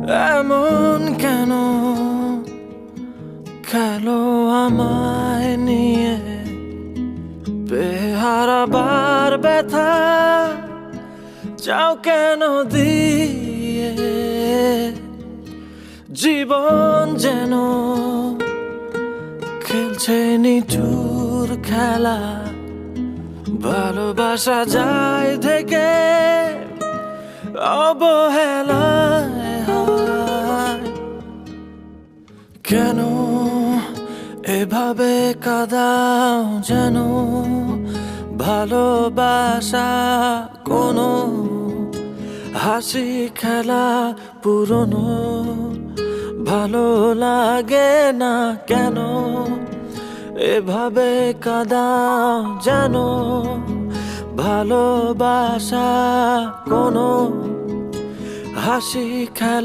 এমন কেন খেলো আমায় নিয়ে বেহারাবার ব্যথা চাও কেন দিয়ে জীবন যেন খেলছে নিঠুর খেলা ভালোবাসা যায় থেকে অবহেলায় হয়। কেন এভাবে কাঁদাও যেন ভালোবাসা কোনো হাসি খেলা পুরনো ভালো লাগে না কেন এভাবে কাঁদাও যেন ভালোবাসা কোনো হাসি খেলা